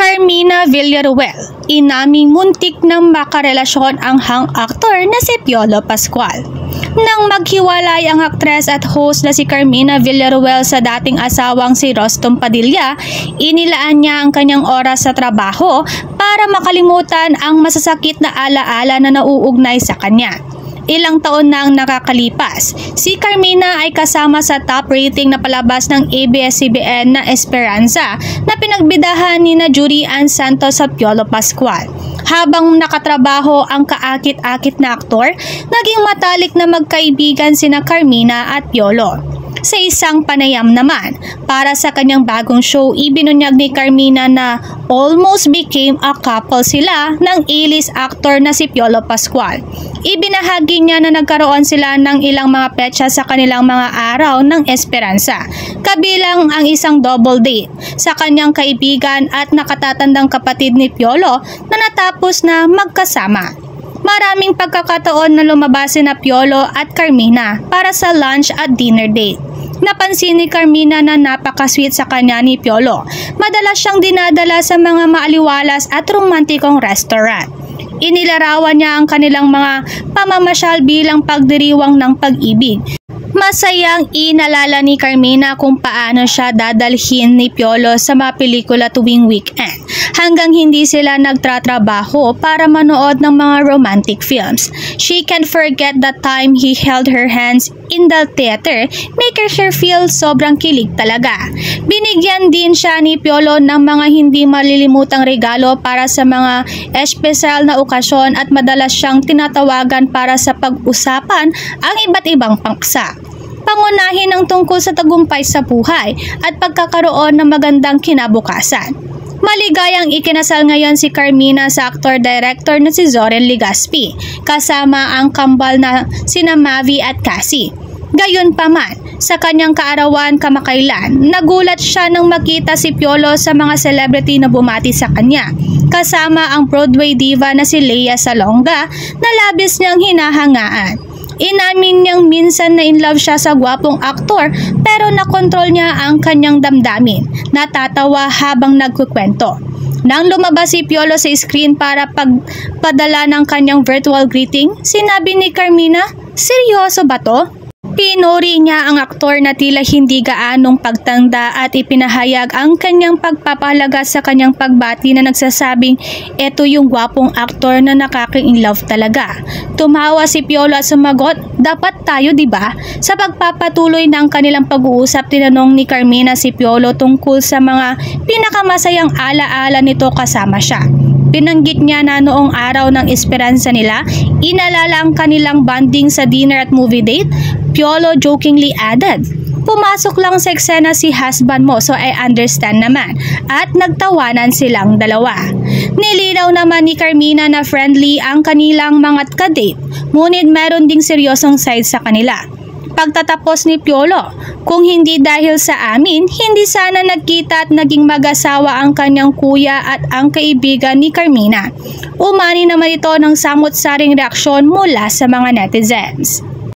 Carmina Villaruel, inaming muntik ng makarelasyon ang hang aktor na si Piolo Pascual. Nang maghiwalay ang aktres at host na si Carmina Villaruel sa dating asawang si Rostom Padilla, inilaan niya ang kanyang oras sa trabaho para makalimutan ang masasakit na alaala na nauugnay sa kanya. Ilang taon na ang nakakalipas, si Carmina ay kasama sa top rating na palabas ng ABS-CBN na Esperanza na pinagbidahan ni Judy Ann Santos at Piolo Pascual. Habang nakatrabaho ang kaakit-akit na aktor, naging matalik na magkaibigan sina Carmina at Piolo. Sa isang panayam naman, para sa kanyang bagong show, ibinunyag ni Carmina na almost became a couple sila ng A-list actor na si Piolo Pascual. Ibinahagi niya na nagkaroon sila ng ilang mga petsa sa kanilang mga araw ng Esperanza, kabilang ang isang double date sa kanyang kaibigan at nakatatandang kapatid ni Piolo na natapos na magkasama. Maraming pagkakataon na lumabas sina Piolo at Carmina para sa lunch at dinner date. Napansin ni Carmina na napaka-sweet sa kanya ni Piolo. Madalas siyang dinadala sa mga maaliwalas at romantikong restaurant. Inilarawan niya ang kanilang mga pamamasyal bilang pagdiriwang ng pag-ibig. Masayang inalala ni Carmina kung paano siya dadalhin ni Piolo sa mga pelikula tuwing weekend hanggang hindi sila nagtratrabaho para manood ng mga romantic films. She can't forget the time he held her hands in the theater, making her feel sobrang kilig talaga. Binigyan din siya ni Piolo ng mga hindi malilimutang regalo para sa mga espesyal na okasyon at madalas siyang tinatawagan para sa pag-usapan ang iba't ibang paksa. Pangunahin ang tungkol sa tagumpay sa buhay at pagkakaroon ng magandang kinabukasan. Maligayang ikinasal ngayon si Carmina sa actor-director na si Zoren Legaspi, kasama ang kambal na sina Mavi at Cassie. Gayunpaman, sa kanyang kaarawan kamakailan, nagulat siya nang makita si Piolo sa mga celebrity na bumati sa kanya, kasama ang Broadway diva na si Lea Salonga na labis niyang hinahangaan. Inamin niyang minsan na in love siya sa gwapong aktor pero nakontrol niya ang kanyang damdamin. Natatawa habang nagkukwento. Nang lumabas si Piolo sa screen para pagpadala ng kanyang virtual greeting, sinabi ni Carmina, "Seryoso ba to?" Pinuri niya ang aktor na tila hindi gaanong pagtanda at ipinahayag ang kanyang pagpapahalaga sa kanyang pagbati na nagsasabing eto yung gwapong aktor na nakaka-inlove talaga. Tumawa si Piolo at sumagot, "Dapat tayo, di ba?" Sa pagpapatuloy ng kanilang pag-uusap, tinanong ni Carmina si Piolo tungkol sa mga pinakamasayang alaala nito kasama siya. Binanggit niya na noong araw ng Esperanza nila, inalala ang kanilang bonding sa dinner at movie date. Piolo jokingly added, "Pumasok lang sa eksena si husband mo so I understand naman," at nagtawanan silang dalawa. Nilinaw naman ni Carmina na friendly ang kanilang mga kadate, ngunit meron ding seryosong side sa kanila. Pagtatapos ni Piolo, "Kung hindi dahil sa amin, hindi sana nagkita at naging mag-asawa ang kanyang kuya at ang kaibigan ni Carmina." Umani naman ito ng samot-saring reaksyon mula sa mga netizens.